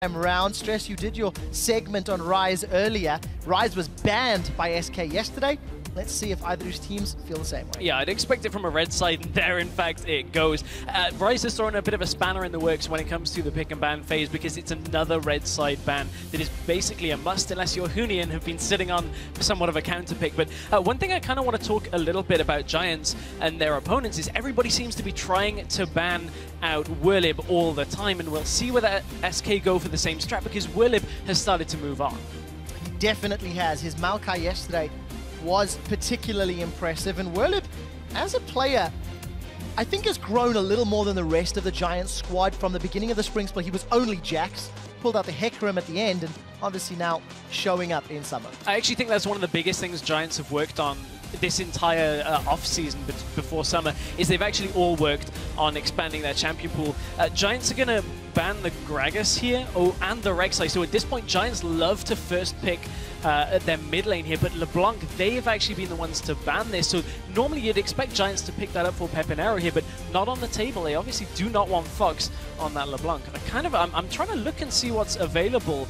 round. Stress, you did your segment on Rise earlier. Rise was banned by SK yesterday. Let's see if either of these teams feel the same way. Yeah, I'd expect it from a red side, and there, in fact, it goes. Rise has thrown a bit of a spanner in the works when it comes to the pick and ban phase, because it's another red side ban that is basically a must unless your Huni have been sitting on somewhat of a counter pick. But one thing I kind of want to talk a little bit about Giants and their opponents is everybody seems to be trying to ban out Werlyb all the time, and we'll see whether SK go for the same strat, because Werlyb has started to move on. He definitely has. His Maokai yesterday was particularly impressive, and Werlyb, as a player, I think has grown a little more than the rest of the Giants squad. From the beginning of the spring split, he was only Jax, pulled out the Hecarim at the end, and obviously now showing up in summer. I actually think that's one of the biggest things Giants have worked on this entire off-season before summer, is they've actually all worked on expanding their champion pool. Giants are going to ban the Gragas here, and the Rek'Sai. So at this point, Giants love to first pick their mid lane here, but LeBlanc, they've actually been the ones to ban this. So normally you'd expect Giants to pick that up for PePiiNeRO here, but not on the table. They obviously do not want Fox on that LeBlanc. I'm trying to look and see what's available.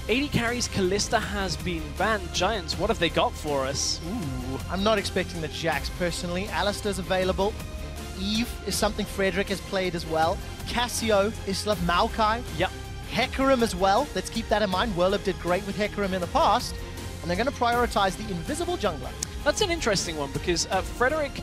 AD carries Kalista has been banned. Giants, what have they got for us? Ooh, I'm not expecting the Jax personally. Alistar's available. Eve is something Frederick has played as well. Cassio is still Maokai. Yep. Hecarim as well. Let's keep that in mind. Werlyb did great with Hecarim in the past, and they're going to prioritize the invisible jungler. That's an interesting one, because Frederick,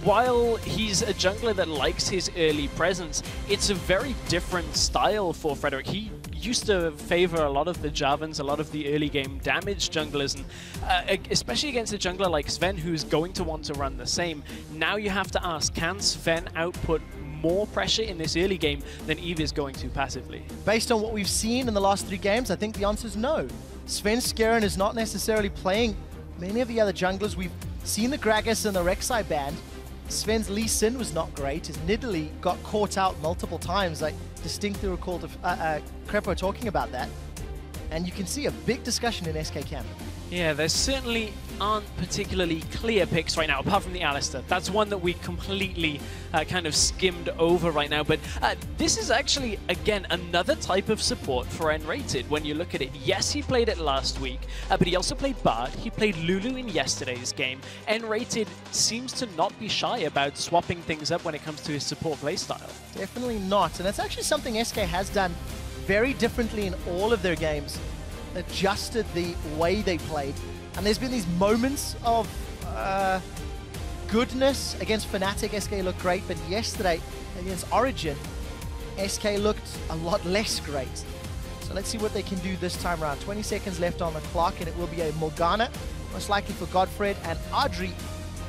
while he's a jungler that likes his early presence, it's a very different style for Frederick. He used to favor a lot of the Javans, a lot of the early game damage junglers, and especially against a jungler like Sven, who's going to want to run the same. Now you have to ask, can Sven output more pressure in this early game than Eve is going to passively? Based on what we've seen in the last 3 games, I think the answer is no. Svenskeren is not necessarily playing many of the other junglers. We've seen the Gragas and the Rek'Sai banned. Sven's Lee Sin was not great. His Nidalee got caught out multiple times. I distinctly recall Krepo talking about that. And you can see a big discussion in SK camp. Yeah, there certainly aren't particularly clear picks right now, apart from the Alistar. That's one that we completely kind of skimmed over right now. But this is actually, again, another type of support for nRated when you look at it. Yes, he played it last week, but he also played Bard. He played Lulu in yesterday's game. nRated seems to not be shy about swapping things up when it comes to his support playstyle. Definitely not. And it's actually something SK has done very differently in all of their games. Adjusted the way they played, and there's been these moments of goodness against Fnatic. SK looked great, but yesterday against Origin, SK looked a lot less great. So let's see what they can do this time around. 20 seconds left on the clock, and it will be a Morgana, most likely for GODFRED, and Adryh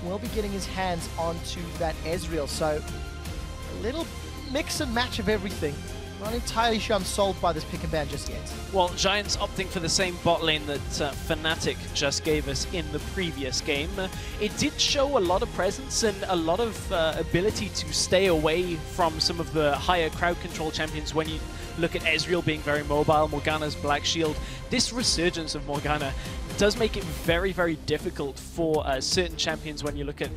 will be getting his hands onto that Ezreal. So a little mix and match of everything. Not entirely sure I'm sold by this pick and ban just yet. Well, Giants opting for the same bot lane that Fnatic just gave us in the previous game. It did show a lot of presence and a lot of ability to stay away from some of the higher crowd control champions when you look at Ezreal being very mobile, Morgana's Black Shield. This resurgence of Morgana does make it very, very difficult for certain champions when you look at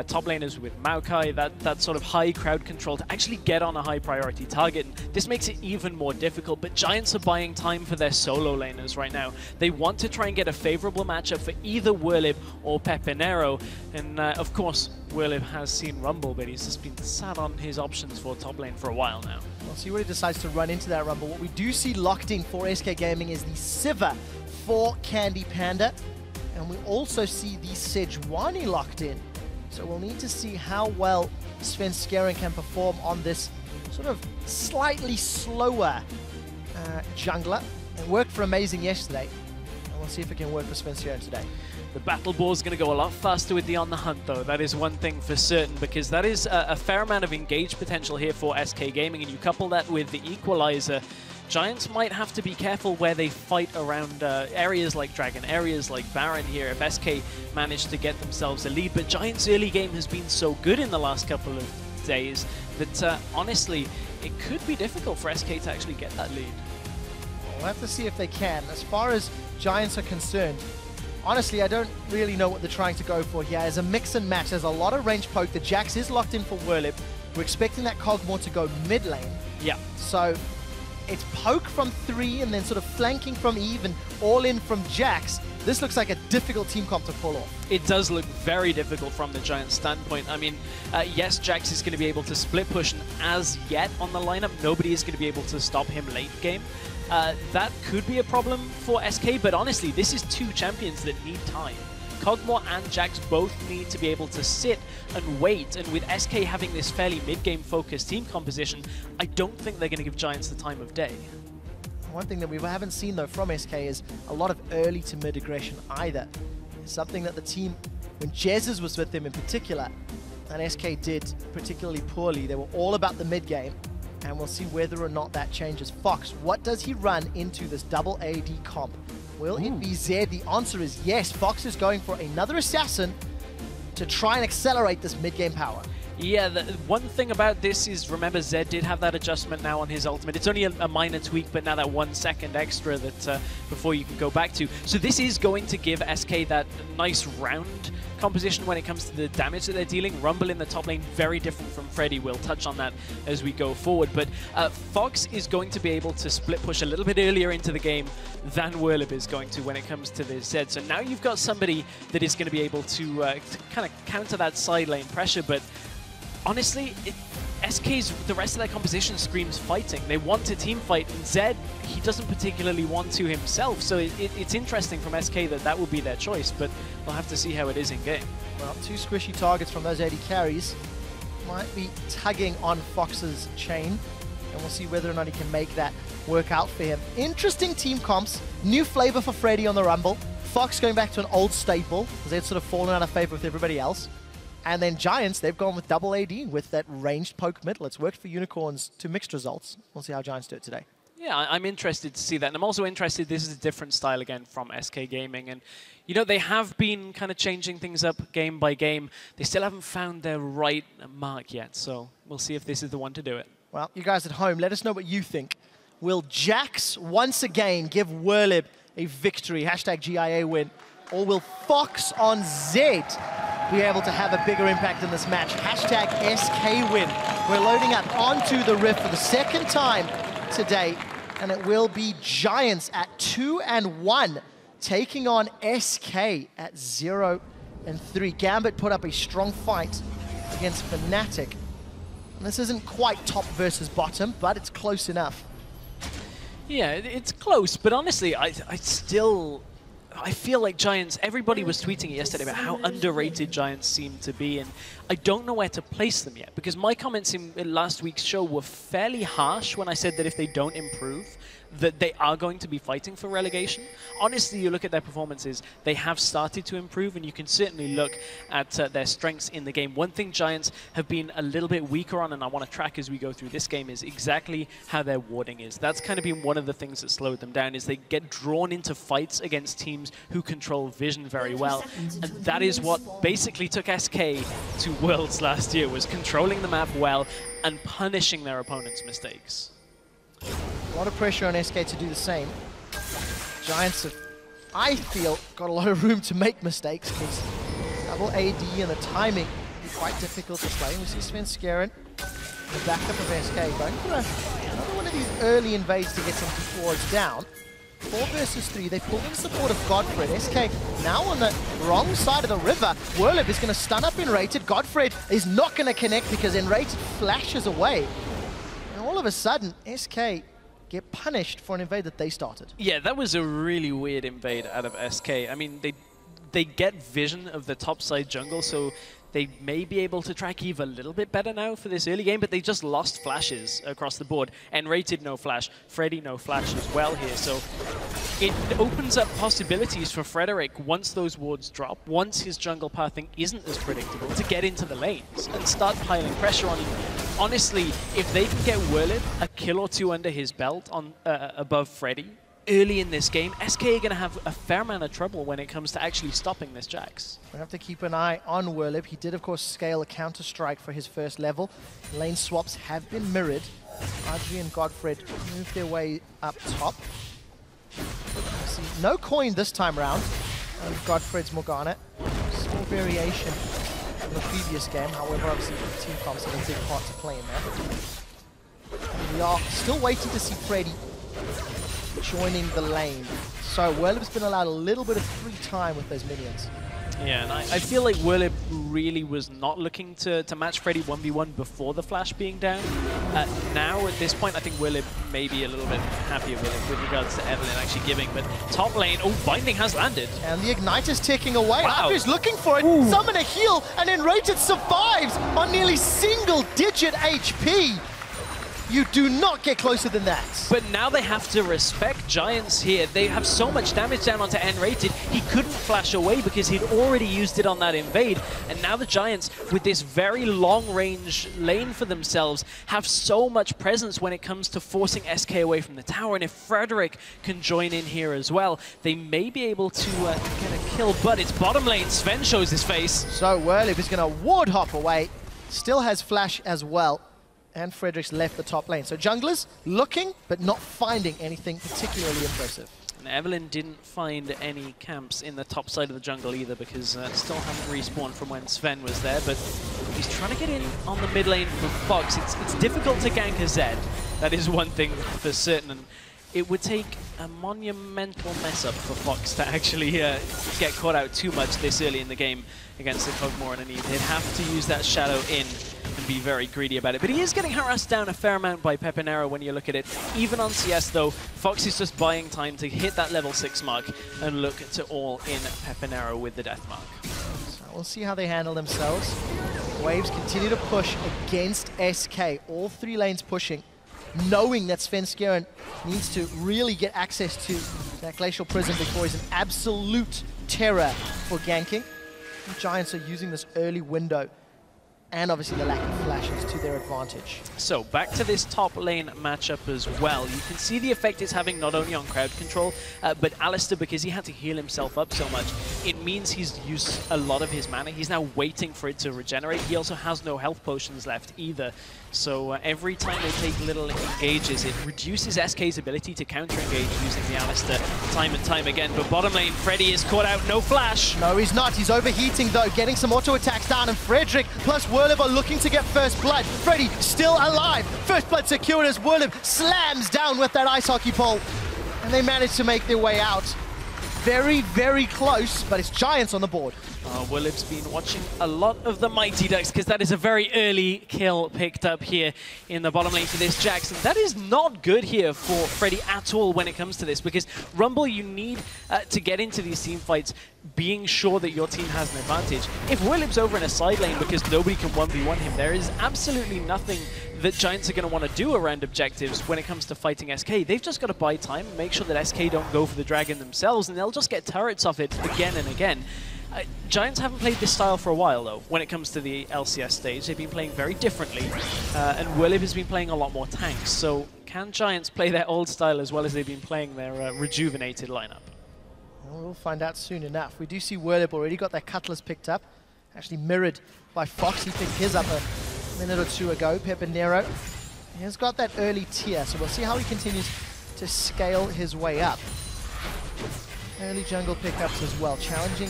top laners with Maokai, that sort of high crowd control, to actually get on a high priority target. This makes it even more difficult, but Giants are buying time for their solo laners right now. They want to try and get a favorable matchup for either Werlyb or PePiiNeRO, and of course, Werlyb has seen Rumble, but he's just been sat on his options for top lane for a while now. We'll see what he decides to run into that Rumble. What we do see locked in for SK Gaming is the Sivir for CandyPanda, and we also see the Sejuani locked in. So we'll need to see how well Svenskeren can perform on this sort of slightly slower jungler. It worked for Amazing yesterday, and we'll see if it can work for Svenskeren today. The battle ball is going to go a lot faster with the On The Hunt, though. That is one thing for certain, because that is a fair amount of engage potential here for SK Gaming, and you couple that with the Equalizer. Giants might have to be careful where they fight around areas like Dragon, areas like Baron here, if SK manage to get themselves a lead. But Giants' early game has been so good in the last couple of days that, honestly, it could be difficult for SK to actually get that lead. We'll have to see if they can. As far as Giants are concerned, honestly, I don't really know what they're trying to go for here. As a mix and match, there's a lot of range poke. The Jax is locked in for Werlyb. We're expecting that Kog'Maw to go mid lane. Yeah. So it's poke from 3 and then sort of flanking from Eve and all in from Jax. This looks like a difficult team comp to pull off. It does look very difficult from the Giants' standpoint. I mean, yes, Jax is going to be able to split push, and as yet on the lineup, nobody is going to be able to stop him late game. That could be a problem for SK, but honestly, this is two champions that need time. Kog'Maw and Jax both need to be able to sit and wait, and with SK having this fairly mid-game focused team composition, I don't think they're going to give Giants the time of day. One thing that we haven't seen though from SK is a lot of early to mid aggression either. It's something that the team, when Jesus was with them in particular, and SK did particularly poorly, they were all about the mid game, and we'll see whether or not that changes. Fox, what does he run into this double AD comp? Will it be Zed? The answer is yes. Fox is going for another assassin to try and accelerate this mid game power. Yeah, the one thing about this is, remember, Zed did have that adjustment now on his ultimate. It's only a minor tweak, but now that 1 second extra that before you can go back to. So this is going to give SK that nice round composition when it comes to the damage that they're dealing. Rumble in the top lane, very different from Freddy. We'll touch on that as we go forward. But Fox is going to be able to split push a little bit earlier into the game than Werlyb is going to when it comes to this Zed. So now you've got somebody that is going to be able to kind of counter that side lane pressure, but honestly, the rest of their composition screams fighting. They want to team fight, and Zed, he doesn't particularly want to himself, so it's interesting from SK that will be their choice, but we'll have to see how it is in-game. Well, 2 squishy targets from those AD carries might be tugging on Fox's chain, and we'll see whether or not he can make that work out for him. Interesting team comps, new flavor for Freddy on the Rumble. Fox going back to an old staple, because they'd sort of fallen out of favor with everybody else. And then Giants, they've gone with double AD with that ranged poke middle. It's worked for Unicorns to mixed results. We'll see how Giants do it today. Yeah, I'm interested to see that. And I'm also interested, this is a different style again from SK Gaming. And, you know, they have been kind of changing things up game by game. They still haven't found their right mark yet. So we'll see if this is the one to do it. Well, you guys at home, let us know what you think. Will Jax once again give Werlyb a victory? Hashtag GIA win. Or will Fox on Zed be able to have a bigger impact in this match? Hashtag SK win. We're loading up onto the Rift for the second time today, and it will be Giants at 2-1, taking on SK at 0-3. Gambit put up a strong fight against Fnatic. And this isn't quite top versus bottom, but it's close enough. Yeah, it's close, but honestly, I feel like Giants, everybody was tweeting it yesterday about how underrated Giants seem to be, and I don't know where to place them yet, because my comments in last week's show were fairly harsh when I said that if they don't improve, that they are going to be fighting for relegation. Honestly, you look at their performances, they have started to improve, and you can certainly look at their strengths in the game. One thing Giants have been a little bit weaker on, and I want to track as we go through this game, is exactly how their warding is. That's kind of been one of the things that slowed them down, is they get drawn into fights against teams who control vision very well. And that is what basically took SK to Worlds last year, was controlling the map well and punishing their opponents' mistakes. A lot of pressure on SK to do the same. Giants have, I feel, got a lot of room to make mistakes, because double AD and the timing can be quite difficult to play. We see Svenskeren, the backup of SK, going for another one of these early invades to get some wards down. 4 versus 3, they pulled in support of GODFRED. SK now on the wrong side of the river. Werlyb is going to stun up nRated. GODFRED is not going to connect because nRated flashes away. And all of a sudden, SK get punished for an invade that they started. Yeah, that was a really weird invade out of SK. I mean, they get vision of the top side jungle, so they may be able to track Eve a little bit better now for this early game, but they just lost flashes across the board. nRated, no flash. Freddy, no flash as well here. So it opens up possibilities for Frederick once those wards drop, once his jungle pathing isn't as predictable, to get into the lanes and start piling pressure on him. Honestly, if they can get Werlyb a kill or 2 under his belt on above Freddy early in this game, SK are going to have a fair amount of trouble when it comes to actually stopping this Jax. We have to keep an eye on Werlyb. He did, of course, scale a counter-strike for his first level. Lane swaps have been mirrored. Adryh and GODFRED move their way up top. See, no coin this time round on GODFRED's Morgana. Small variation from the previous game. However, obviously, team comps have a big part to play in that. We are still waiting to see Freddy joining the lane. So Werlyb's been allowed a little bit of free time with those minions. Yeah, and I feel like Werlyb really was not looking to match Freddy 1v1 before the flash being down. Now, at this point, I think Werlyb may be a little bit happier with regards to Evelyn actually giving, but top lane, oh, Binding has landed. And the Ignite is ticking away. Wow. Adryh's looking for it, summon a heal, and nRated survives on nearly single-digit HP. You do not get closer than that. But now they have to respect Giants here. They have so much damage down onto nRated. He couldn't flash away because he'd already used it on that invade. And now the Giants, with this very long-range lane for themselves, have so much presence when it comes to forcing SK away from the tower. And if Frederick can join in here as well, they may be able to get a kill. But it's bottom lane. Sven shows his face. So Werlyb is going to ward hop away. Still has flash as well. And Frederick's left the top lane. So junglers looking, but not finding anything particularly impressive. And Evelyn didn't find any camps in the top side of the jungle either because still haven't respawned from when Sven was there. But he's trying to get in on the mid lane for Fox. It's difficult to gank a Zed. That is one thing for certain. And it would take a monumental mess up for Fox to actually get caught out too much this early in the game against the Kog'Maw underneath. They'd have to use that shadow in and be very greedy about it. But he is getting harassed down a fair amount by PePiiNeRO when you look at it. Even on CS though, Fox is just buying time to hit that level 6 mark and look to all in PePiiNeRO with the death mark. So we'll see how they handle themselves. Waves continue to push against SK. All three lanes pushing, knowing that Svenskeren needs to really get access to that Glacial Prison before he's an absolute terror for ganking. The Giants are using this early window and obviously the lack of flashes to their advantage. So back to this top lane matchup as well. You can see the effect it's having not only on crowd control, but Alistar, because he had to heal himself up so much, it means he's used a lot of his mana. He's now waiting for it to regenerate. He also has no health potions left either. So every time they take little engages, it reduces SK's ability to counter-engage using the Alistar time and time again. But bottom lane, Freddy is caught out, no flash. No, he's not. He's overheating though, getting some auto attacks down, and Frederick plus Werlyb are looking to get first blood. Freddy still alive. First blood secured as Werlyb slams down with that ice hockey pole. And they manage to make their way out. Very, very close, but it's Giants on the board. Werlyb's been watching a lot of the Mighty Ducks because that is a very early kill picked up here in the bottom lane for this Jax. And that is not good here for Freddy at all when it comes to this, because Rumble, you need to get into these team fights being sure that your team has an advantage. If Werlyb's over in a side lane because nobody can 1v1 him, there is absolutely nothing that Giants are going to want to do around objectives when it comes to fighting SK. They've just got to buy time and make sure that SK don't go for the dragon themselves, and they'll just get turrets off it again and again. Giants haven't played this style for a while, though, when it comes to the LCS stage. They've been playing very differently, and Werlyb has been playing a lot more tanks. So can Giants play their old style as well as they've been playing their rejuvenated lineup? Well, we'll find out soon enough. We do see Werlyb already got that Cutlass picked up, actually mirrored by Fox. He picked his up a minute or two ago. PePiiNeRO, he has got that early tier, so we'll see how he continues to scale his way up. Early jungle pickups as well, challenging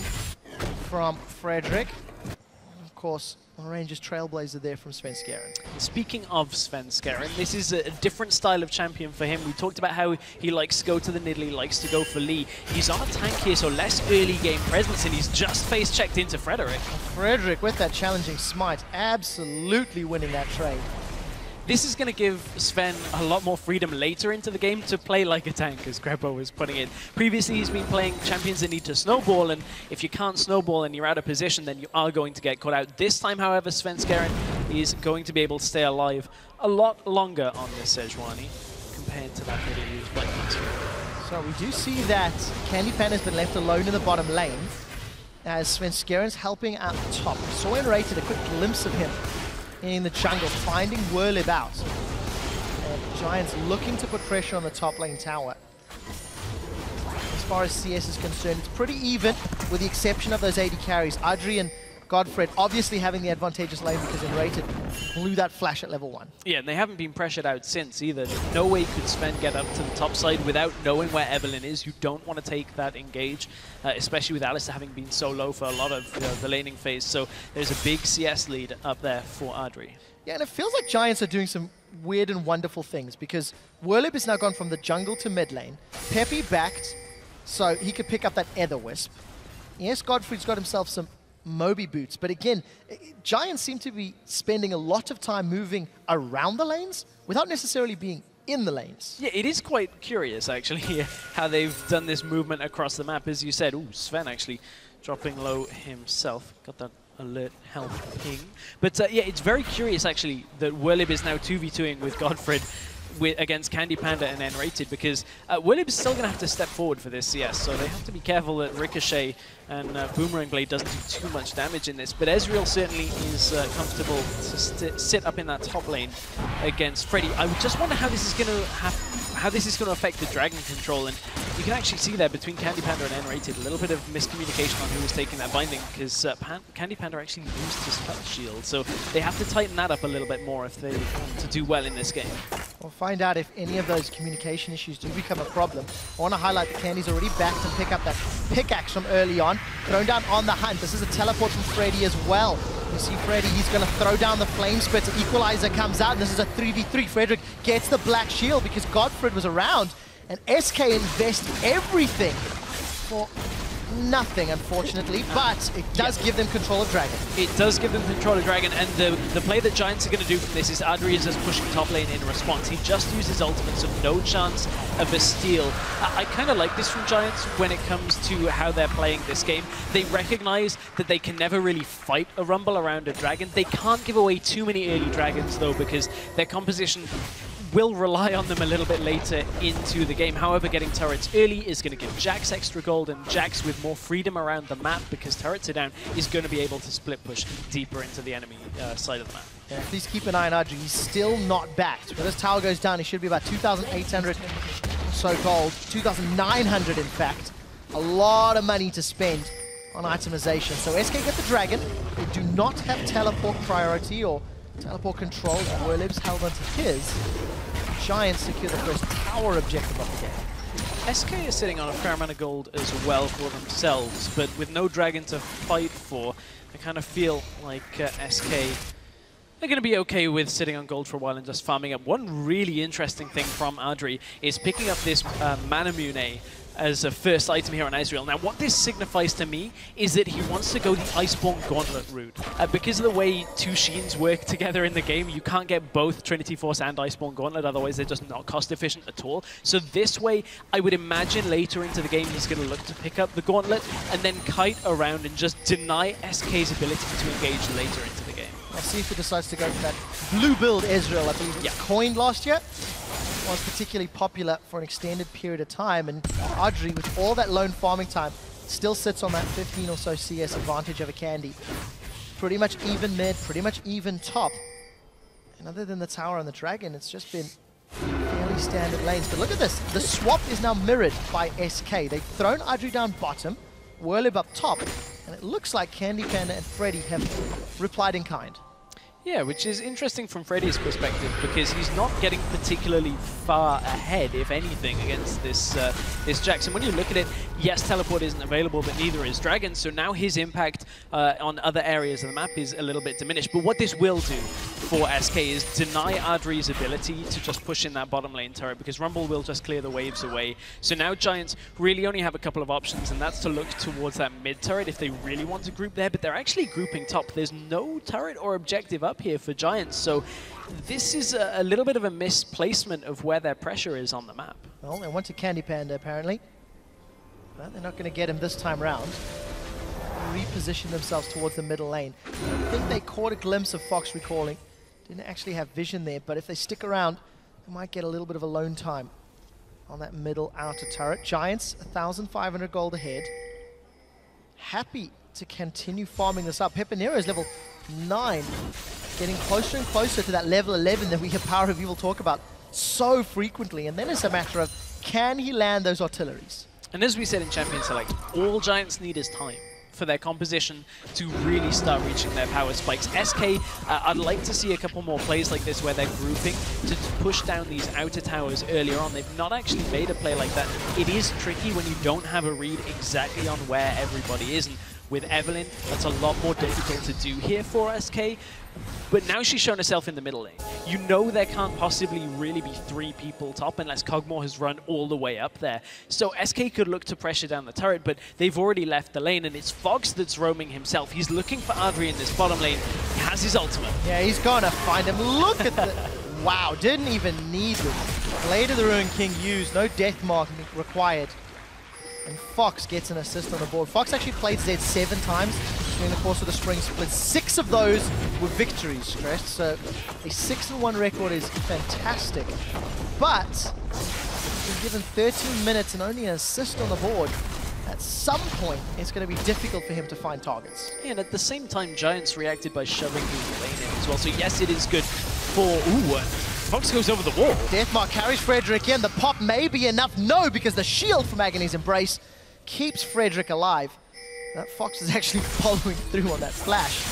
from Frederick. Of course, Ranger's Trailblazer there from Svenskeren. Speaking of Svenskeren, this is a different style of champion for him. We talked about how he likes to go to the Nidalee, he likes to go for Lee. He's on a tank here, so less early game presence, and he's just face-checked into Frederick. Frederick with that challenging smite, absolutely winning that trade. This is going to give Sven a lot more freedom later into the game to play like a tank, as Krepo was putting it. Previously, he's been playing champions that need to snowball, and if you can't snowball and you're out of position, then you are going to get caught out. This time, however, Svenskeren is going to be able to stay alive a lot longer on this Sejuani compared to that that he used by Quickshot. So we do see that CandyPanda has been left alone in the bottom lane, as Svenskeren's helping out the top. We saw nRated a quick glimpse of him in the jungle, finding Werlyb out. And Giants looking to put pressure on the top lane tower. As far as CS is concerned, it's pretty even, with the exception of those AD carries. Adryh and GODFRED obviously having the advantageous lane because nRated blew that flash at level 1. Yeah, and they haven't been pressured out since either. No way could Sven get up to the top side without knowing where Evelyn is. You don't want to take that engage, especially with Alistar having been so low for a lot of the laning phase. So there's a big CS lead up there for Adryh. Yeah, and it feels like Giants are doing some weird and wonderful things, because Werlyb has now gone from the jungle to mid lane. Pepi backed, so he could pick up that Ether Wisp. Yes, GODFRED's got himself some Moby boots, but again, Giants seem to be spending a lot of time moving around the lanes without necessarily being in the lanes. Yeah, it is quite curious, actually, how they've done this movement across the map. As you said, ooh, Sven actually dropping low himself. Got that alert health ping. But yeah, it's very curious, actually, that Werlyb is now 2v2ing with GODFRED against CandyPanda and nRated, because Werlyb is still going to have to step forward for this CS, so they have to be careful that Ricochet and Boomerang Blade doesn't do too much damage in this. But Ezreal certainly is comfortable to sit up in that top lane against Freddy. I just wonder how this is going to affect the Dragon control, and you can actually see there between CandyPanda and nRated a little bit of miscommunication on who was taking that binding, because CandyPanda actually used his spell shield, so they have to tighten that up a little bit more if they want to do well in this game. We'll find out if any of those communication issues do become a problem. I want to highlight that Candy's already backed and pick up that pickaxe from early on. Thrown down on the hunt. This is a teleport from Freddy as well. You see Freddy, he's going to throw down the flame spit. Equalizer comes out, and this is a 3v3. Frederick gets the black shield because GODFRED was around, and SK invest everything for nothing, unfortunately, but it does give them control of Dragon. It does give them control of Dragon, and the play that Giants are going to do from this is Adryh is just pushing top lane in response. He just uses ultimate, so no chance of a steal. I kind of like this from Giants when it comes to how they're playing this game. They recognize that they can never really fight a Rumble around a Dragon. They can't give away too many early Dragons, though, because their composition will rely on them a little bit later into the game. However, getting turrets early is going to give Jax extra gold, and Jax with more freedom around the map because turrets are down is going to be able to split push deeper into the enemy side of the map. Yeah, please keep an eye on Adryh. He's still not backed. When this tower goes down, he should be about 2,800 or so gold, 2,900 in fact. A lot of money to spend on itemization. So SK get the Dragon. They do not have teleport priority or teleport control. Werlyb's held onto his. Giants secure the first tower objective of the game. SK is sitting on a fair amount of gold as well for themselves, but with no Dragon to fight for, I kind of feel like SK are going to be okay with sitting on gold for a while and just farming up. One really interesting thing from Adryh is picking up this Manamune as a first item here on Ezreal. Now, what this signifies to me is that he wants to go the Iceborne Gauntlet route. Because of the way two Sheens work together in the game, you can't get both Trinity Force and Iceborne Gauntlet, otherwise they're just not cost efficient at all. So this way, I would imagine later into the game, he's going to look to pick up the Gauntlet and then kite around and just deny SK's ability to engage later into the game. I'll see if he decides to go for that blue build Ezreal. I believe it was coined last year. Was particularly popular for an extended period of time, and Adryh, with all that lone farming time, still sits on that 15 or so CS advantage over Candy. Pretty much even mid, pretty much even top. And other than the tower and the Dragon, it's just been fairly standard lanes. But look at this, the swap is now mirrored by SK. They've thrown Adryh down bottom, Werlyb up top, and it looks like CandyPanda and Freddy have replied in kind. Yeah, which is interesting from Freddy's perspective, because he's not getting particularly far ahead, if anything, against this Jax. And when you look at it, yes, teleport isn't available, but neither is Dragon, so now his impact on other areas of the map is a little bit diminished. But what this will do for SK is deny Adryh's ability to just push in that bottom lane turret, because Rumble will just clear the waves away. So now Giants really only have a couple of options, and that's to look towards that mid turret if they really want to group there, but they're actually grouping top. There's no turret or objective up here for Giants, so this is a little bit of a misplacement of where their pressure is on the map. Well, they want to CandyPanda apparently, but they're not going to get him this time round. Reposition themselves towards the middle lane. I think they caught a glimpse of Fox recalling. Didn't actually have vision there, but if they stick around, they might get a little bit of alone time on that middle outer turret. Giants, 1,500 gold ahead. Happy to continue farming this up. PePiiNeRO is level 9, getting closer and closer to that level 11 that we hear Power of Evil talk about so frequently. And then it's a matter of, can he land those artilleries? And as we said in Champion Select, all Giants need is time for their composition to really start reaching their power spikes. SK, I'd like to see a couple more plays like this where they're grouping to push down these outer towers earlier on. They've not actually made a play like that. It is tricky when you don't have a read exactly on where everybody is. And with Evelyn. That's a lot more difficult to do here for SK. But now she's shown herself in the middle lane. You know there can't possibly really be 3 people top unless Kog'Maw has run all the way up there. So SK could look to pressure down the turret, but they've already left the lane, and it's Fox that's roaming himself. He's looking for Adryh in this bottom lane. He has his ultimate. Yeah, he's gonna find him. Look at the... Wow, didn't even need it. Blade of the Ruined King used, no death mark required. And Fox gets an assist on the board. Fox actually played Zed 7 times during the course of the spring split. 6 of those were victories, stressed. So a 6-1 record is fantastic. But he's been given 13 minutes and only an assist on the board. At some point, it's going to be difficult for him to find targets. And at the same time, Giants reacted by shoving the lane in as well. So yes, it is good for... Ooh, Fox goes over the wall. Deathmark carries Frederick in. The pop may be enough. No, because the shield from Agony's Embrace keeps Frederick alive. That Fox is actually following through on that flash.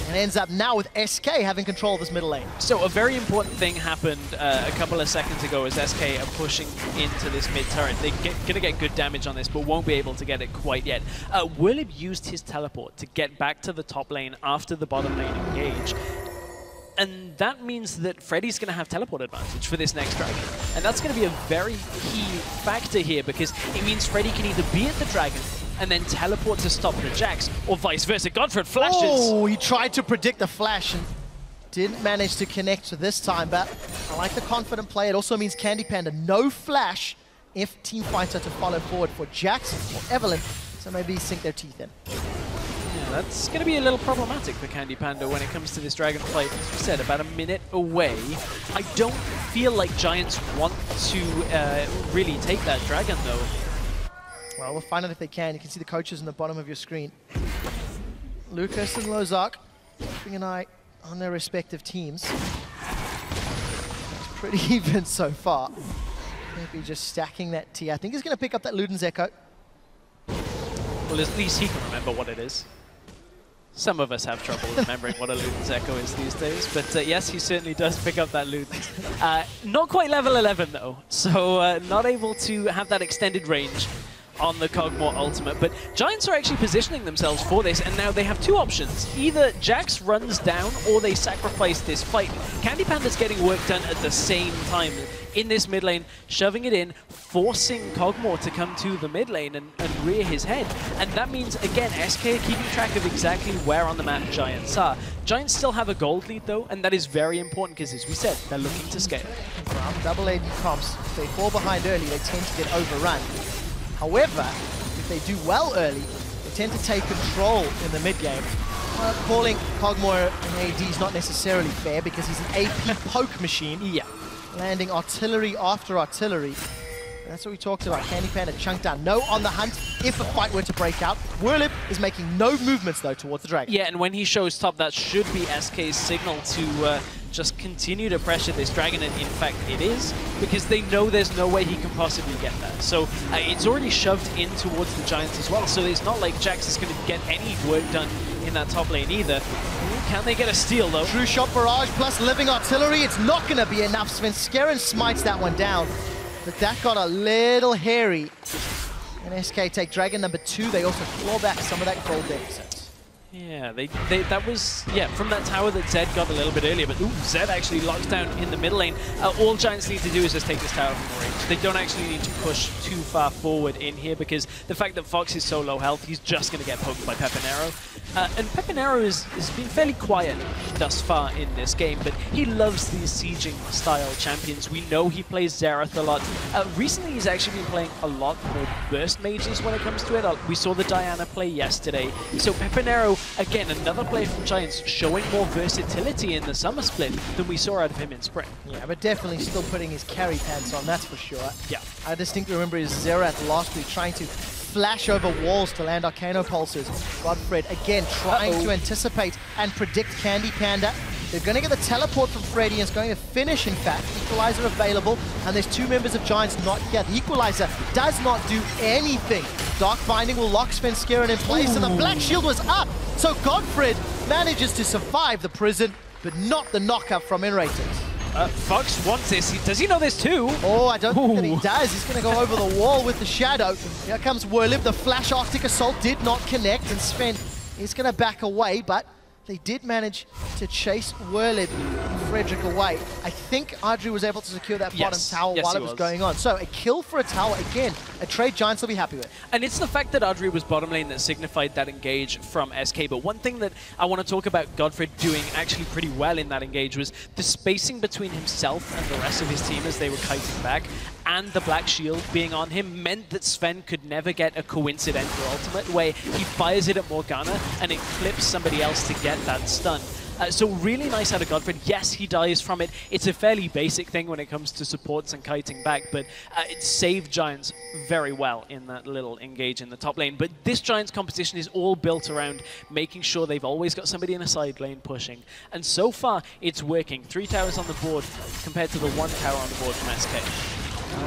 And ends up now with SK having control of this middle lane. So a very important thing happened a couple of seconds ago as SK are pushing into this mid turret. They're going to get good damage on this, but won't be able to get it quite yet. Werlyb used his teleport to get back to the top lane after the bottom lane engage. And that means that Freddy's going to have teleport advantage for this next dragon. And that's going to be a very key factor here, because it means Freddy can either be at the dragon and then teleport to stop the Jax, or vice versa. GODFRED flashes! Oh, he tried to predict the flash and didn't manage to connect this time, but I like the confident play. It also means CandyPanda, no flash if teamfights are to follow forward for Jax or Evelyn, so maybe sink their teeth in. That's going to be a little problematic for CandyPanda when it comes to this dragon fight. As we said, about a minute away. I don't feel like Giants want to really take that dragon, though. Well, we'll find out if they can. You can see the coaches in the bottom of your screen. Lucas and Lozark keeping an eye on their respective teams. It's pretty even so far. Maybe just stacking that T. I think he's going to pick up that Luden's Ekko. Well, at least he can remember what it is. Some of us have trouble remembering what a Luden's Ekko is these days, but yes, he certainly does pick up that Luden's. Not quite level 11 though, so not able to have that extended range on the Kog'Maw ultimate, but Giants are actually positioning themselves for this, and now they have 2 options. Either Jax runs down, or they sacrifice this fight. CandyPanda's getting work done at the same time in this mid lane, shoving it in, forcing Kog'Maw to come to the mid lane and rear his head. And that means, again, SK are keeping track of exactly where on the map Giants are. Giants still have a gold lead though, and that is very important because, as we said, they're looking to scale. Well, double AD comps, if they fall behind early, they tend to get overrun. However, if they do well early, they tend to take control in the mid game. Calling Kog'Maw an AD is not necessarily fair because he's an AP poke machine. Yeah. Landing artillery after artillery. That's what we talked about. CandyPanda chunked down. No on the hunt if a fight were to break out. Werlyb is making no movements though towards the dragon. Yeah, and when he shows top, that should be SK's signal to just continue to pressure this dragon, and in fact it is, because they know there's no way he can possibly get that. So it's already shoved in towards the Giants as well, so it's not like Jax is going to get any work done in that top lane either. Can they get a steal though? True shot barrage plus living artillery. It's not going to be enough. Svenskeren smites that one down, but that got a little hairy. And SK take dragon number 2. They also claw back some of that gold deficit. Yeah, that was, yeah, from that tower that Zed got a little bit earlier, but ooh, Zed actually locks down in the middle lane. All Giants need to do is just take this tower from range. They don't actually need to push too far forward in here, because the fact that Fox is so low health, he's just going to get poked by PePiiNeRO. And PePiiNeRO has been fairly quiet thus far in this game, but he loves these sieging style champions. We know he plays Xerath a lot. Recently, he's actually been playing a lot more burst mages when it comes to it. We saw the Diana play yesterday. So PePiiNeRO, again, another player from Giants showing more versatility in the summer split than we saw out of him in spring. Yeah, but definitely still putting his carry pants on, that's for sure. Yeah. I distinctly remember his Xerath last week trying to flash over walls to land Arcano Pulses. GODFRED, again, trying to anticipate and predict CandyPanda. They're going to get the teleport from Freddy, and it's going to finish, in fact. Equalizer available, and there's 2 members of Giants not here. The Equalizer does not do anything. Dark Binding will lock Svenskeren in place, and the Black Shield was up. So GODFRED manages to survive the prison, but not the knockup from nRated. Fox wants this. Does he know this too? Oh, I don't think that he does. He's going to go over the wall with the shadow. Here comes Werlyb. The flash Arctic Assault did not connect, and Sven is going to back away, but they did manage to chase Werlyb and Frederick away. I think Adryh was able to secure that bottom tower while it was going on. So a kill for a tower, again, a trade Giants will be happy with. And it's the fact that Adryh was bottom lane that signified that engage from SK. But one thing that I want to talk about GODFRED doing actually pretty well in that engage was the spacing between himself and the rest of his team as they were kiting back, and the black shield being on him meant that Sven could never get a coincidental ultimate where he fires it at Morgana and it clips somebody else to get that stun. So really nice out of GODFRED. Yes, he dies from it. It's a fairly basic thing when it comes to supports and kiting back, but it saved Giants very well in that little engage in the top lane. But this Giants composition is all built around making sure they've always got somebody in a side lane pushing. And so far, it's working. 3 towers on the board compared to the 1 tower on the board from SK.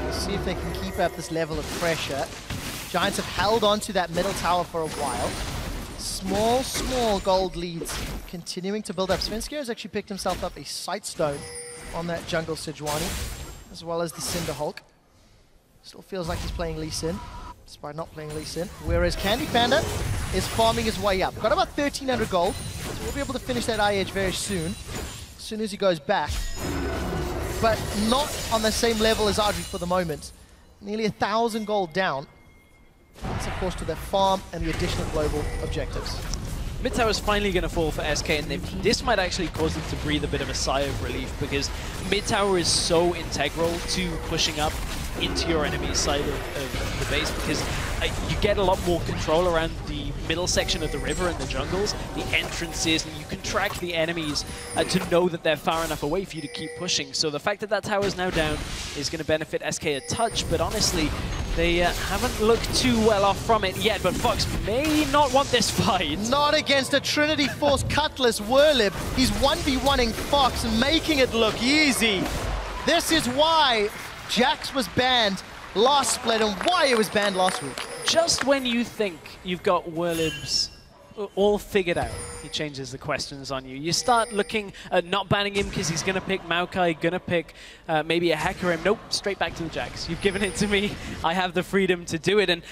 We'll see if they can keep up this level of pressure. Giants have held on to that middle tower for a while. Small gold leads continuing to build up. Svenskeren has actually picked himself up a Sightstone on that jungle Sejuani, as well as the Cinder Hulk. Still feels like he's playing Lee Sin, despite not playing Lee Sin. Whereas CandyPanda is farming his way up. Got about 1,300 gold, so we'll be able to finish that IH very soon as he goes back. But not on the same level as Adryh for the moment. Nearly 1,000 gold down. That's of course to their farm and the additional global objectives. Mid tower is finally going to fall for SK, and this might actually cause them to breathe a bit of a sigh of relief, because mid tower is so integral to pushing up into your enemy's side of the base, because you get a lot more control around the middle section of the river and the jungles, the entrances, and you can track the enemies to know that they're far enough away for you to keep pushing. So the fact that that tower is now down is going to benefit SK a touch, but honestly, they haven't looked too well off from it yet, but Fox may not want this fight. Not against a Trinity Force Cutlass Werlyb. He's 1v1ing Fox and making it look easy. This is why Jax was banned last split and why it was banned last week. Just when you think you've got Werlyb's all figured out, he changes the questions on you. You start looking at not banning him because he's going to pick Maokai, going to pick maybe a Hecarim. Nope, straight back to the Jax. You've given it to me. I have the freedom to do it. And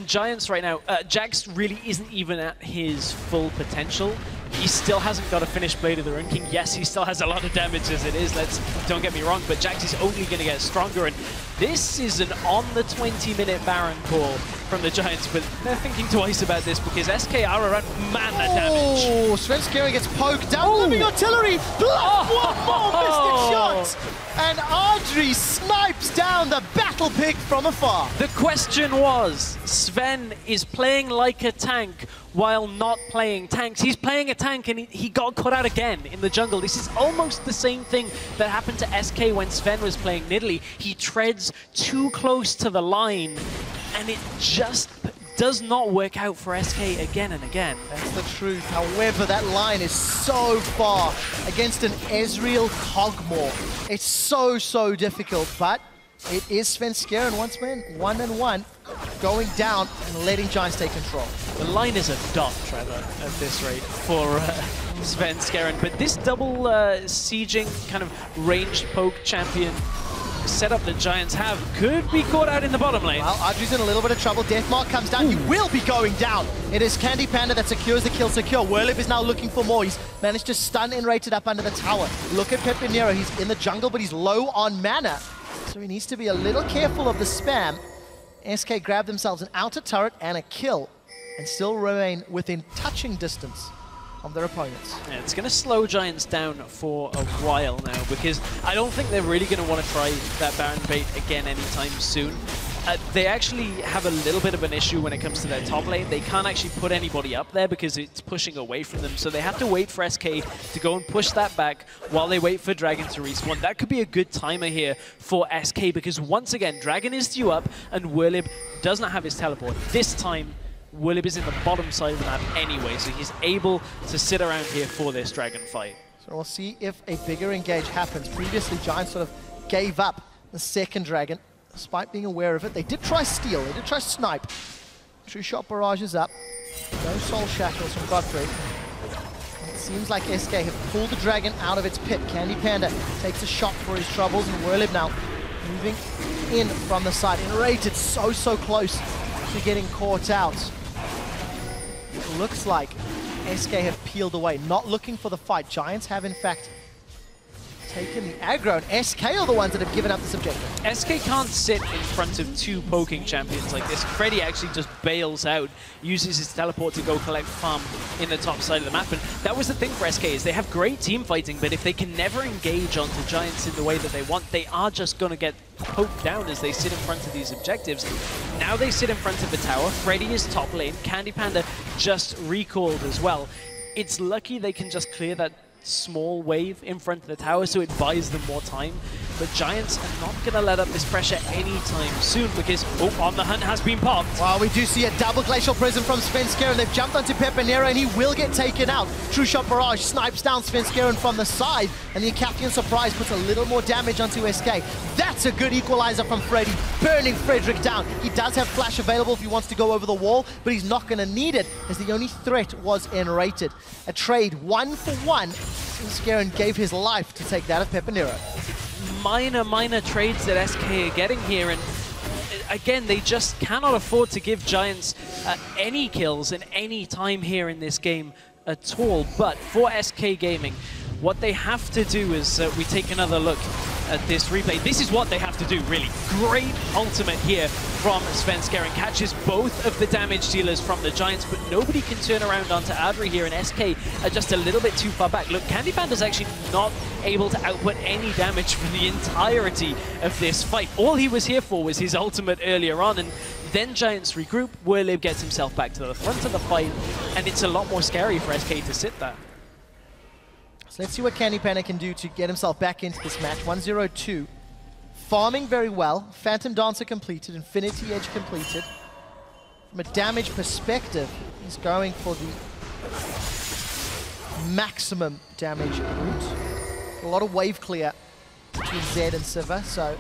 Giants right now, Jax really isn't even at his full potential. He still hasn't got a finished Blade of the Ruin King. Yes, he still has a lot of damage as it is, don't get me wrong, but Jax is only going to get stronger, and this is an on the 20-minute Baron call from the Giants, but they're thinking twice about this because SK are around, man, that damage. Oh, Svenskeren gets poked down, living artillery, blood, one more mystic shot, and Adryh snipes down the battle pick from afar. The question was, Sven is playing like a tank while not playing tanks. He's playing a tank and he got caught out again in the jungle. This is almost the same thing that happened to SK when Sven was playing Nidalee. He treads too close to the line and it just does not work out for SK again and again. That's the truth. However, that line is so far against an Ezreal Kog'Maw. It's so difficult, but it is Svenskeren once again, 1-1, going down and letting Giants take control. The line is a dot, Trevor, at this rate for Svenskeren, but this double sieging kind of ranged poke champion setup that Giants have could be caught out in the bottom lane. Well, Adryh's in a little bit of trouble. Deathmark comes down. He will be going down. It is CandyPanda that secures the kill secure. Werlyb is now looking for more. He's managed to stun nRated up under the tower. Look at PePiiNeRO. He's in the jungle, but he's low on mana. So he needs to be a little careful of the spam. SK grab themselves an outer turret and a kill, and still remain within touching distance of their opponents. Yeah, it's going to slow Giants down for a while now, because I don't think they're really going to want to try that Baron bait again anytime soon. They actually have a little bit of an issue when it comes to their top lane. They can't actually put anybody up there because it's pushing away from them. So they have to wait for SK to go and push that back while they wait for Dragon to respawn. That could be a good timer here for SK because once again, Dragon is due up and Werlyb does not have his teleport. This time, Werlyb is in the bottom side of the map anyway, so he's able to sit around here for this Dragon fight. So we'll see if a bigger engage happens. Previously, Giants sort of gave up the second Dragon. Despite being aware of it, they did try steal, they did try snipe. True shot barrage is up. No soul shackles from GODFRED. Let's seems like SK have pulled the dragon out of its pit. CandyPanda takes a shot for his troubles, and Werlyb now moving in from the side. nRated so close to getting caught out. It looks like SK have peeled away, not looking for the fight. Giants have, in fact, taken the aggro, and SK are the ones that have given up this objective. SK can't sit in front of two poking champions like this. Freddy actually just bails out, uses his teleport to go collect farm in the top side of the map. And that was the thing for SK, is they have great team fighting, but if they can never engage onto Giants in the way that they want, they are just going to get poked down as they sit in front of these objectives. Now they sit in front of the tower. Freddy is top lane. CandyPanda just recalled as well. It's lucky they can just clear that small wave in front of the tower, so it buys them more time. But Giants are not going to let up this pressure anytime soon, because On the Hunt has been popped. Well, we do see a double Glacial Prism from Svenskeren. They've jumped onto PePiiNeRO, and he will get taken out. True Shot Barrage snipes down Svenskeren from the side, and the Captain Surprise puts a little more damage onto SK. That's a good equalizer from Freddy, burning Frederick down. He does have flash available if he wants to go over the wall, but he's not going to need it, as the only threat was nRated. A trade 1-for-1. Svenskeren gave his life to take that of PePiiNeRO. Minor trades that SK are getting here, and again, they just cannot afford to give Giants any kills in any time here in this game at all. But for SK Gaming, what they have to do is, we take another look at this replay. This is what they have to do, really. Great ultimate here from Svenskeren. Catches both of the damage dealers from the Giants, but nobody can turn around onto Adryh here, and SK are just a little bit too far back. Look, CandyPanda's actually not able to output any damage for the entirety of this fight. All he was here for was his ultimate earlier on, and then Giants regroup. Werlyb gets himself back to the front of the fight, and it's a lot more scary for SK to sit there. So let's see what CandyPanda can do to get himself back into this match. 1-0-2. Farming very well. Phantom Dancer completed. Infinity Edge completed. From a damage perspective, he's going for the maximum damage route. A lot of wave clear between Zed and Sivir, so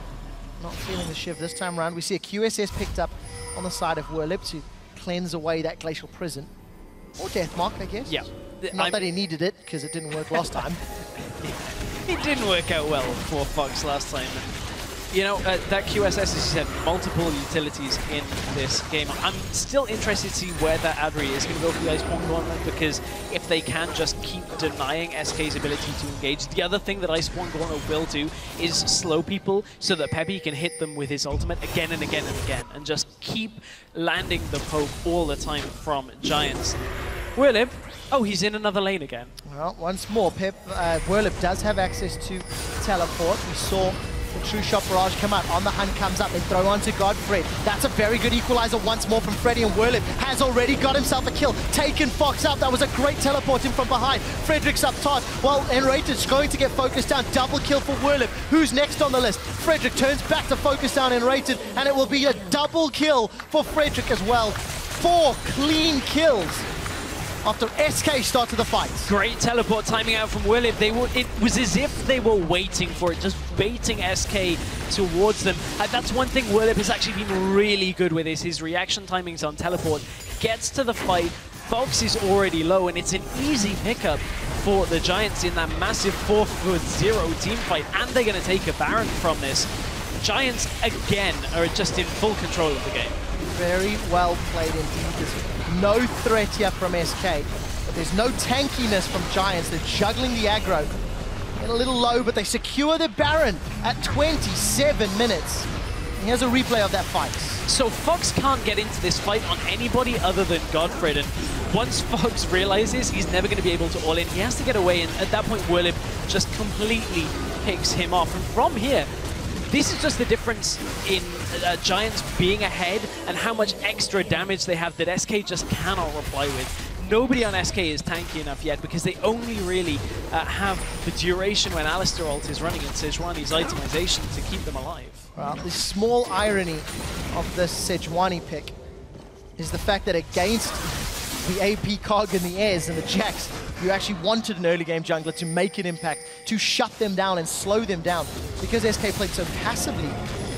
not feeling the shiv this time around. We see a QSS picked up on the side of Werlyb to cleanse away that Glacial Prison. Or Deathmark, I guess. Yeah. Not that he needed it, because it didn't work last time. It didn't work out well for Fox last time. You know, that QSS, as you said, multiple utilities in this game. I'm still interested to see where that Adryh is going to go for the Iceborne Gauntlet, because if they can just keep denying SK's ability to engage. The other thing that Iceborne Gauntlet will do is slow people so that Peppy can hit them with his ultimate again and again and again, and just keep landing the poke all the time from Giants. Werlyb, oh, he's in another lane again. Well, once more, Werlyb does have access to teleport. We saw the True Shot Barrage come out. On the Hunt comes up. They throw onto GODFRED. That's a very good equalizer once more from Freddy, and Werlyb has already got himself a kill. Taken Fox out. That was a great teleport in from behind. Frederick's up top. Well, nRated's going to get focused down. Double kill for Werlyb. Who's next on the list? Frederick turns back to focus down nRated, and it will be a double kill for Frederick as well. 4 clean kills after SK started the fight. Great teleport timing out from Werlyb. It was as if they were waiting for it, just baiting SK towards them. That's one thing Werlyb has actually been really good with, is his reaction timings on teleport. Gets to the fight, Fox is already low, and it's an easy pickup for the Giants in that massive 4-0 team fight, and they're going to take a Baron from this. Giants, again, are just in full control of the game. Very well played indeed. There's no threat here from SK, but there's no tankiness from Giants. They're juggling the aggro. Get a little low, but they secure the Baron at 27 minutes. Here's a replay of that fight. So Fox can't get into this fight on anybody other than GODFRED, and once Fox realizes he's never going to be able to all in, he has to get away, and at that point Werlyb just completely picks him off. And from here, this is just the difference in Giants being ahead and how much extra damage they have that SK just cannot reply with. Nobody on SK is tanky enough yet, because they only really have the duration when Alistar ult is running and Sejuani's itemization to keep them alive. Well, the small irony of this Sejuani pick is the fact that against the AP Cog and the Ez and the Jax, you actually wanted an early game jungler to make an impact, to shut them down and slow them down. Because SK played so passively,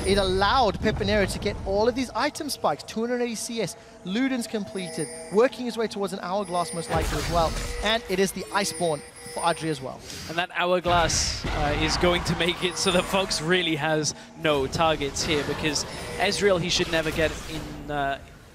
it allowed PePiiNeRO to get all of these item spikes, 280 CS, Luden's completed, working his way towards an hourglass most likely as well. And it is the Iceborne for Adryh as well. And that hourglass is going to make it so that Fox really has no targets here, because Ezreal he should never get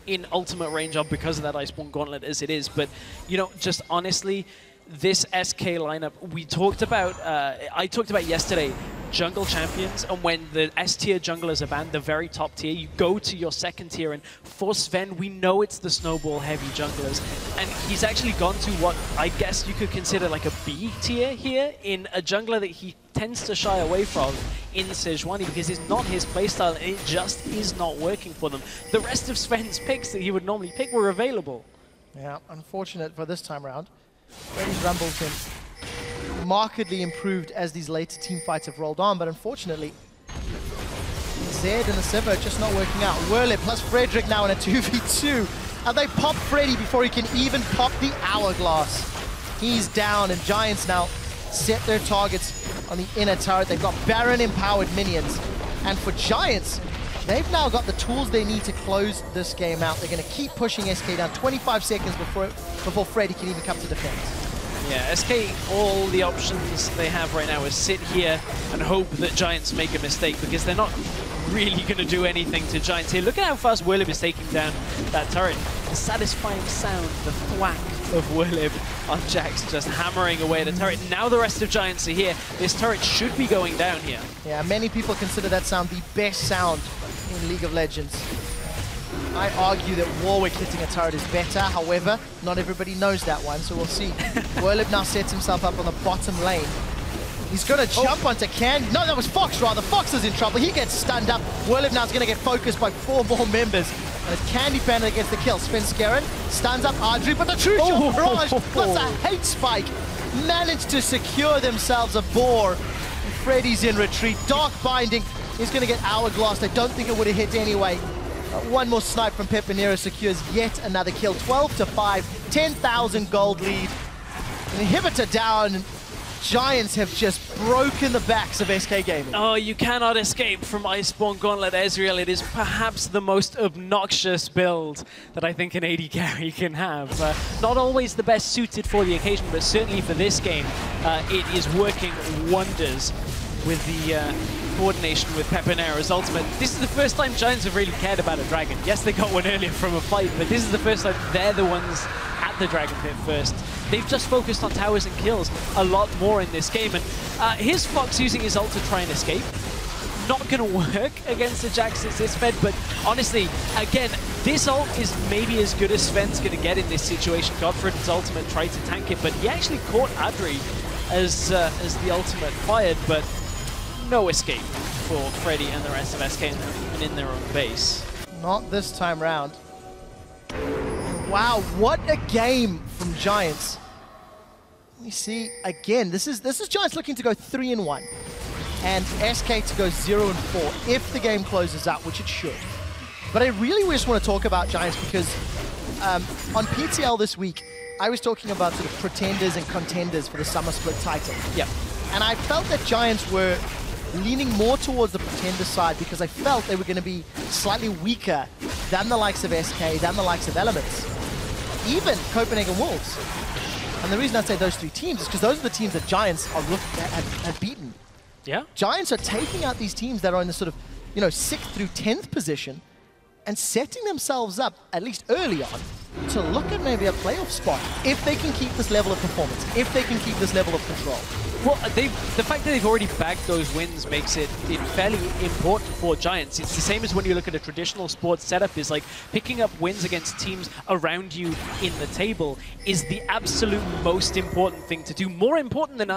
in ultimate range of because of that Iceborne Gauntlet as it is. But, you know, just honestly, this SK lineup, we talked about, I talked about yesterday, jungle champions, and when the S tier junglers are banned, the very top tier, you go to your second tier, and for Sven, we know it's the snowball heavy junglers, and he's actually gone to what I guess you could consider like a B tier here, in a jungler that he tends to shy away from in Sejuani, because it's not his playstyle, and it just is not working for them. The rest of Sven's picks that he would normally pick were available. Yeah, unfortunate for this time round. Freddy's Rumble's been markedly improved as these later team fights have rolled on, but unfortunately, Zed and the Sivir just not working out. Werlyb plus Frederick now in a 2v2, and they pop Freddy before he can even pop the hourglass. He's down, and Giants now set their targets on the inner turret. They've got Baron empowered minions, and for Giants, they've now got the tools they need to close this game out. They're going to keep pushing SK down 25 seconds before Freddy can even come to defense. Yeah, SK, all the options they have right now is sit here and hope that Giants make a mistake, because they're not really going to do anything to Giants here. Look at how fast Werlyb is taking down that turret. The satisfying sound, the thwack of Werlyb on Jax, just hammering away the turret. Now the rest of Giants are here. This turret should be going down here. Yeah, many people consider that sound the best sound in League of Legends. I argue that Warwick hitting a turret is better, however, not everybody knows that one, so we'll see. Werlyb now sets himself up on the bottom lane. He's going to jump onto Candy. No, that was Fox rather. Fox is in trouble. He gets stunned up. Werlyb now is going to get focused by 4 more members. And it's CandyPanda that gets the kill. Svenskeren stuns up Adryh, but the true shot barrage plus a hate spike managed to secure themselves a boar. And Freddy's in retreat. Dark Binding is going to get hourglass. I don't think it would have hit anyway. One more snipe from PePiiNeRO secures yet another kill. 12-5, 10,000 gold lead. An inhibitor down. Giants have just broken the backs of SK Gaming. Oh, you cannot escape from Iceborne Gauntlet Ezreal. It is perhaps the most obnoxious build that I think an AD carry can have. Not always the best suited for the occasion, but certainly for this game, it is working wonders with the coordination with PePiiNeRO's ultimate. This is the first time Giants have really cared about a dragon. Yes, they got one earlier from a fight, but this is the first time they're the ones at the dragon pit first. They've just focused on towers and kills a lot more in this game, and here's Fox using his ult to try and escape. Not going to work against the Jax that's this fed, but honestly, again, this ult is maybe as good as Sven's going to get in this situation. GODFRED's ultimate tried to tank it, but he actually caught Adryh as the ultimate fired, but no escape for Freddy and the rest of SK, even in their own base. Not this time round. Wow, what a game from Giants. We see again, this is Giants looking to go 3-1 and SK to go 0-4 if the game closes out, which it should. But I really just want to talk about Giants because on PTL this week, I was talking about sort of pretenders and contenders for the summer split title. Yeah. And I felt that Giants were leaning more towards the pretender side because I felt they were going to be slightly weaker than the likes of SK, than the likes of Elements, even Copenhagen Wolves. And the reason I say those 3 teams is because those are the teams that Giants are have beaten. Yeah. Giants are taking out these teams that are in the sort of, 6th through 10th position and setting themselves up, at least early on, to look at maybe a playoff spot if they can keep this level of performance, if they can keep this level of control. Well, the fact that they've already bagged those wins makes it fairly important for Giants. It's the same as when you look at a traditional sports setup, is like picking up wins against teams around you in the table is the absolute most important thing to do. More important than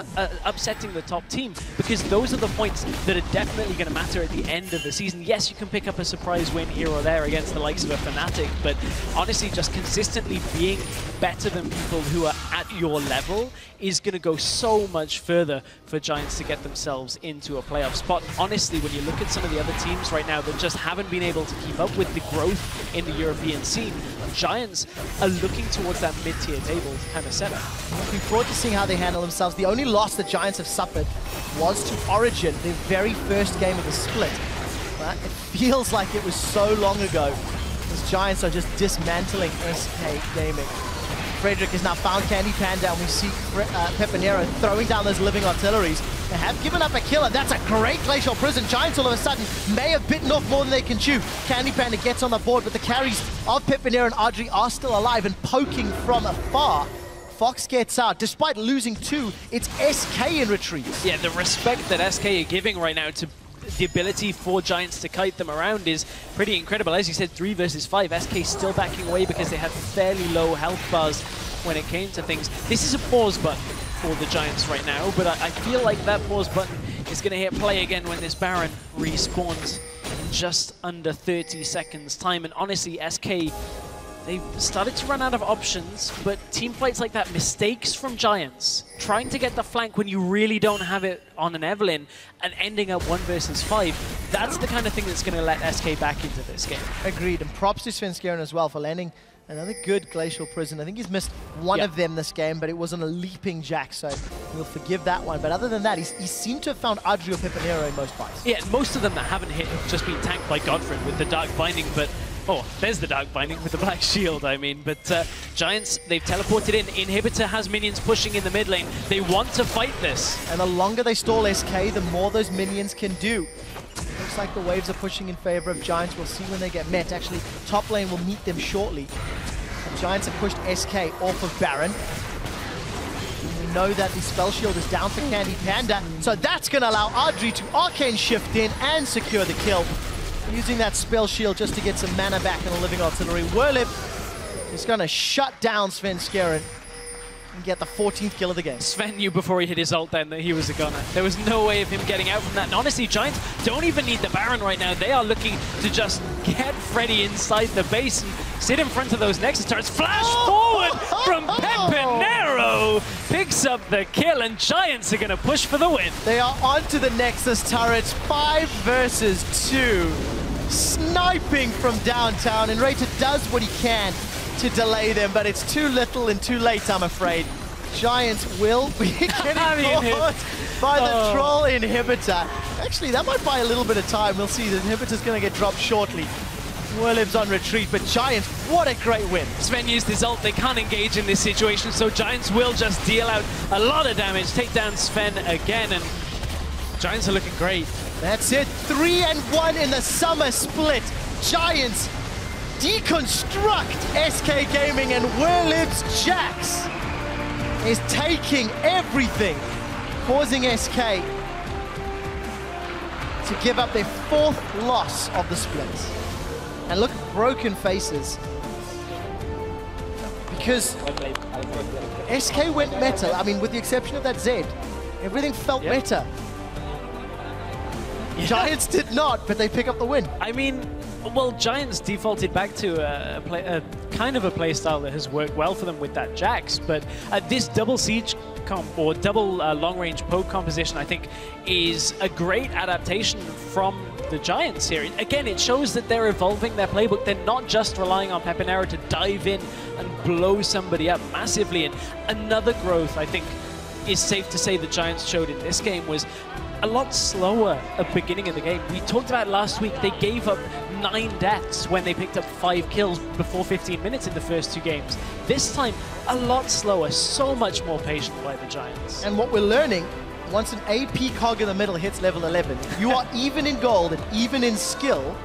upsetting the top team, because those are the points that are definitely going to matter at the end of the season. Yes, you can pick up a surprise win here or there against the likes of a Fnatic, but honestly, just consistently being better than people who are at your level is going to go so much further for Giants to get themselves into a playoff spot. Honestly, when you look at some of the other teams right now that just haven't been able to keep up with the growth in the European scene, Giants are looking towards that mid-tier table kind of setup. Looking forward to seeing how they handle themselves. The only loss that Giants have suffered was to Origin, their very first game of the split. But it feels like it was so long ago. These Giants are just dismantling SK Gaming. Frederick has now found CandyPanda, and we see PePiiNeRO throwing down those living artilleries. They have given up a killer. That's a great Glacial Prison. Giants all of a sudden may have bitten off more than they can chew. CandyPanda gets on the board, but the carries of PePiiNeRO and Adryh are still alive and poking from afar. Fox gets out. Despite losing 2, it's SK in retreat. Yeah, the respect that SK are giving right now to the ability for Giants to kite them around is pretty incredible. As you said, 3 versus 5. SK still backing away because they had fairly low health bars when it came to things. This is a pause button for the Giants right now, but I feel like that pause button is going to hit play again when this Baron respawns in just under 30 seconds time. And honestly, SK, they've started to run out of options, but team fights like that, mistakes from Giants, trying to get the flank when you really don't have it on an Evelyn, and ending up 1 versus 5, that's the kind of thing that's going to let SK back into this game. Agreed, and props to Svenskeren as well for landing another good Glacial Prison. I think he's missed one of them this game, but it wasn't a leaping jack, so we'll forgive that one. But other than that, he seemed to have found Adryh or PePiiNeRO in most fights. Yeah, most of them that haven't hit have just been tanked by GODFRED with the Dark Binding, but oh, there's the Dark Binding with the Black Shield, I mean. But Giants, they've teleported in. Inhibitor has minions pushing in the mid lane. They want to fight this. And the longer they stall SK, the more those minions can do. Looks like the waves are pushing in favor of Giants. We'll see when they get met. Actually, top lane will meet them shortly. And Giants have pushed SK off of Baron. And we know that the spell shield is down for CandyPanda, so that's going to allow Adryh to arcane shift in and secure the kill. Using that spell shield just to get some mana back in the living artillery. Werlyb is going to shut down Svenskeren and get the 14th kill of the game. Sven knew before he hit his ult then that he was a gunner. There was no way of him getting out from that. And honestly, Giants don't even need the Baron right now. They are looking to just get Freddy inside the base and sit in front of those Nexus turrets. Flash forward from PePiiNeRO. Picks up the kill, and Giants are going to push for the win. They are onto the Nexus turrets. 5 versus 2. Sniping from downtown, and nRated does what he can to delay them, but it's too little and too late, I'm afraid. Giants will be getting caught by the troll inhibitor. Actually, that might buy a little bit of time. We'll see. The inhibitor's going to get dropped shortly. Werlyb's on retreat, but Giants, what a great win. Sven used his ult. They can't engage in this situation, so Giants will just deal out a lot of damage, take down Sven again, and Giants are looking great. That's it. 3-1 in the summer split. Giants deconstruct SK Gaming, and Werlyb's Jax is taking everything, causing SK to give up their 4th loss of the split. And look at broken faces, because SK went meta. I mean, with the exception of that Z, everything felt meta. Giants did not, but they pick up the win. I mean, well, Giants defaulted back to a kind of a playstyle that has worked well for them with that Jax, but this double siege comp, or double long-range poke composition, I think, is a great adaptation from the Giants here. Again, it shows that they're evolving their playbook. They're not just relying on PePiiNeRO to dive in and blow somebody up massively. And another growth, I think, is safe to say the Giants showed in this game was a lot slower at the beginning of the game. We talked about last week, they gave up 9 deaths when they picked up 5 kills before 15 minutes in the first 2 games. This time, a lot slower, so much more patient by the Giants. And what we're learning, once an AP cog in the middle hits level 11, you are even in gold and even in skill,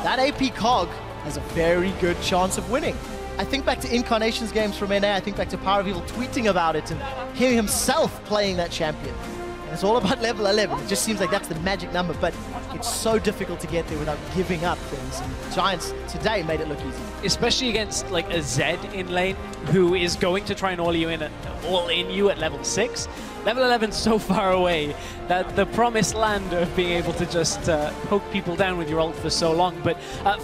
that AP cog has a very good chance of winning. I think back to Incarnation's games from NA, I think back to Power of Evil tweeting about it and him himself playing that champion. And it's all about level 11. It just seems like that's the magic number, but it's so difficult to get there without giving up things. And Giants today made it look easy. Especially against like a Zed in lane who is going to try and all in you at level 6. Level 11 so far away that the promised land of being able to just poke people down with your ult for so long. But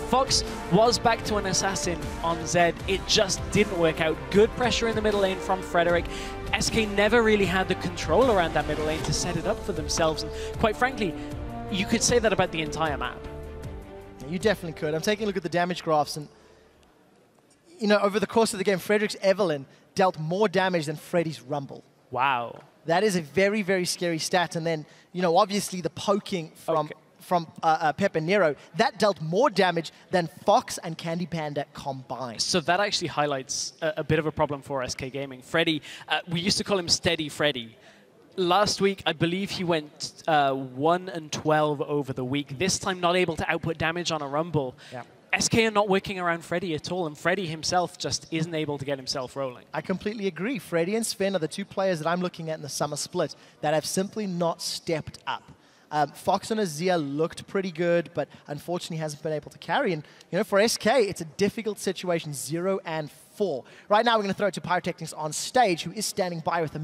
Fox was back to an assassin on Zed. It just didn't work out. Good pressure in the middle lane from Frederick. SK never really had the control around that middle lane to set it up for themselves. And quite frankly, you could say that about the entire map. You definitely could. I'm taking a look at the damage graphs, and you know, over the course of the game, Frederick's Evelyn dealt more damage than Freddy's Rumble. Wow. That is a very, very scary stat. And then, you know, obviously the poking from from PePiiNeRO, that dealt more damage than Fox and CandyPanda combined. So that actually highlights a bit of a problem for SK Gaming. Freddy, we used to call him Steady Freddy. Last week, I believe he went 1-12 over the week. This time, not able to output damage on a Rumble. Yeah. SK are not working around Freddy at all, and Freddy himself just isn't able to get himself rolling. I completely agree. Freddy and Sven are the two players that I'm looking at in the summer split that have simply not stepped up. Fox and Azir looked pretty good, but unfortunately hasn't been able to carry. And for SK, it's a difficult situation, 0-4. Right now, we're going to throw it to Pyrotechnics on stage, who is standing by with a